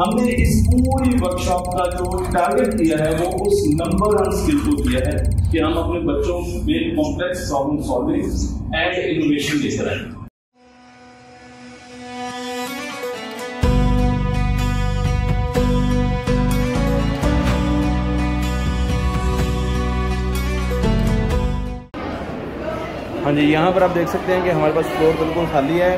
हमने इस पूरी वर्कशॉप का जो टारगेट किया है वो उस नंबर वन स्किल को किया है कि हम अपने बच्चों में complex problem solving and innovation लेकर आए। हाँ जी, यहाँ पर आप देख सकते हैं कि हमारे पास फ्लोर बिल्कुल खाली है,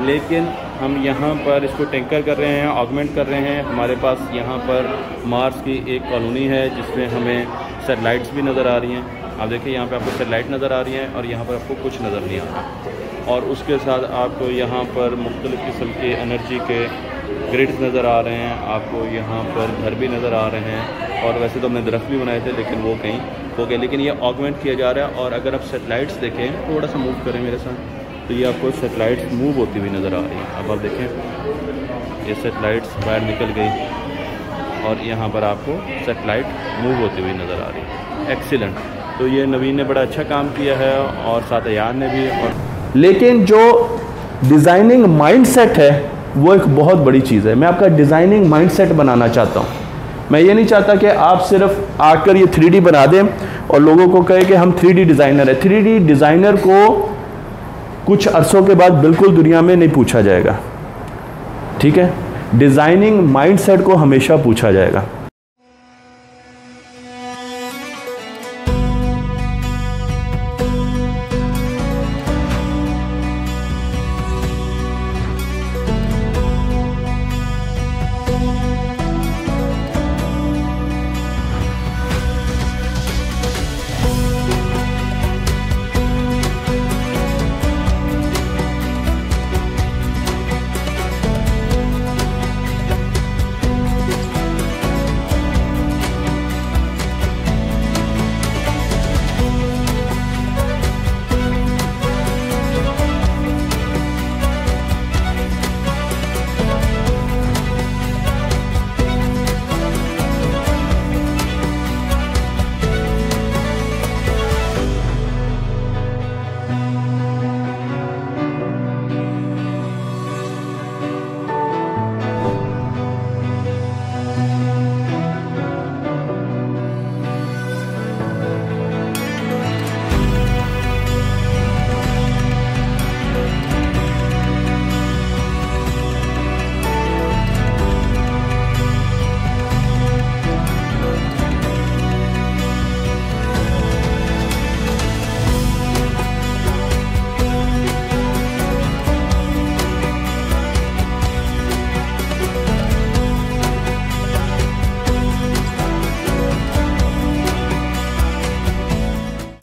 लेकिन हम यहाँ पर इसको टेंकर कर रहे हैं, ऑगमेंट कर रहे हैं। हमारे पास यहाँ पर मार्स की एक कॉलोनी है जिसमें हमें सेटेलाइट्स भी नज़र आ रही हैं। आप देखिए यहाँ पे आपको सेटेलाइट नज़र आ रही हैं और यहाँ पर आपको कुछ नज़र नहीं आ रहा। और उसके साथ आपको यहाँ पर मुख्तलिफ़ किस्म के एनर्जी के ग्रिड्स नज़र आ रहे हैं, आपको यहाँ पर घर भी नज़र आ रहे हैं। और वैसे तो हमने दरख्त भी बनाए थे लेकिन वो कहीं हो गए, लेकिन ये ऑगमेंट किया जा रहा है। और अगर आप सेटेलाइट्स देखें, थोड़ा सा मूव करें मेरे साथ, तो ये आपको सेटेलाइट्स मूव होती हुई नज़र आ रही हैं। अब आप देखें ये सेटेलाइट्स बाहर निकल गई और यहाँ पर आपको सेटेलाइट मूव होती हुई नज़र आ रही है। एक्सीलेंट। तो ये नवीन ने बड़ा अच्छा काम किया है और साथ अयान ने भी। और लेकिन जो डिज़ाइनिंग माइंडसेट है वो एक बहुत बड़ी चीज़ है। मैं आपका डिज़ाइनिंग माइंडसेट बनाना चाहता हूँ। मैं ये नहीं चाहता कि आप सिर्फ आकर ये 3D बना दें और लोगों को कहे कि हम 3D डिज़ाइनर है। 3D डिज़ाइनर को कुछ अरसों के बाद बिल्कुल दुनिया में नहीं पूछा जाएगा, ठीक है। डिज़ाइनिंग माइंडसेट को हमेशा पूछा जाएगा।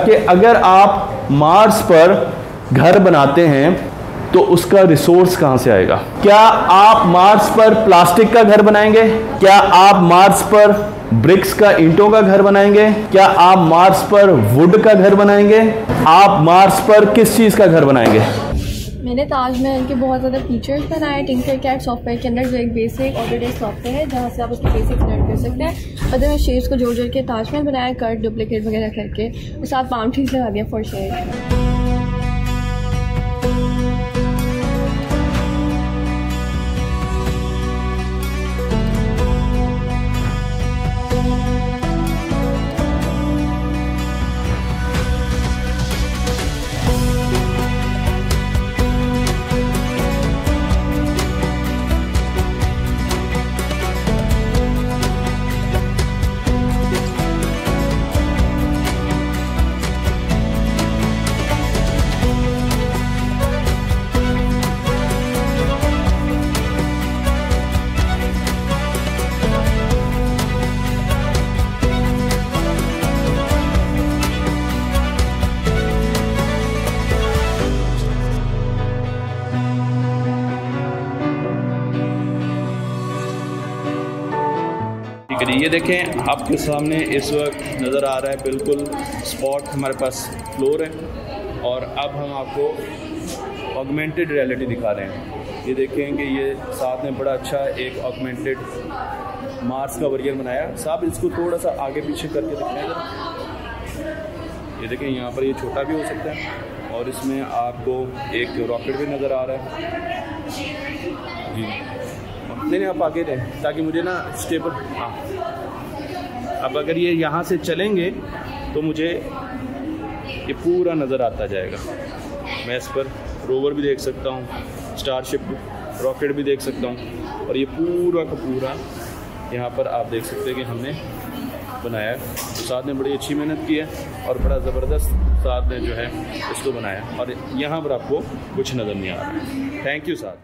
कि अगर आप मार्स पर घर बनाते हैं तो उसका रिसोर्स कहां से आएगा? क्या आप मार्स पर प्लास्टिक का घर बनाएंगे? क्या आप मार्स पर ब्रिक्स का, ईंटों का घर बनाएंगे? क्या आप मार्स पर वुड का घर बनाएंगे? आप मार्स पर किस चीज़ का घर बनाएंगे? मैंने ताजमहल के बहुत ज़्यादा फीचर्स बनाए टिंकरकैड सॉफ्टवेयर के अंदर, जो एक बेसिक ऑटोडेस्क सॉफ्टवेयर है जहाँ से आप उसके बेसिक्स लर्न कर सकते हैं। और मैं शेप्स को जोड़ के ताजमहल बनाया, कट डुप्लीकेट वगैरह करके, और साथ पाम ट्रीज लगा दिया फॉर शेड। ये देखें आपके सामने इस वक्त नज़र आ रहा है बिल्कुल स्पॉट हमारे पास फ्लोर है। और अब हम आपको ऑगमेंटेड रियलिटी दिखा रहे हैं। ये देखें कि ये साथ में बड़ा अच्छा एक ऑगमेंटेड मार्स का वर्जन बनाया। साहब इसको थोड़ा सा आगे पीछे करके दिखाएं जरा। ये देखें यहाँ पर ये छोटा भी हो सकता है और इसमें आपको एक रॉकेट भी नज़र आ रहा है जी। नहीं आप आगे रहें ताकि मुझे ना स्टेबल। हाँ, अब अगर ये यहाँ से चलेंगे तो मुझे ये पूरा नज़र आता जाएगा। मैं इस पर रोवर भी देख सकता हूँ, स्टारशिप रॉकेट भी देख सकता हूँ, और ये पूरा का पूरा यहाँ पर आप देख सकते हैं कि हमने बनाया है। तो साथ ने बड़ी अच्छी मेहनत की है और बड़ा ज़बरदस्त साथ ने जो है इसको बनाया, और यहाँ पर आपको कुछ नज़र नहीं आ रहा है। थैंक यू साथ।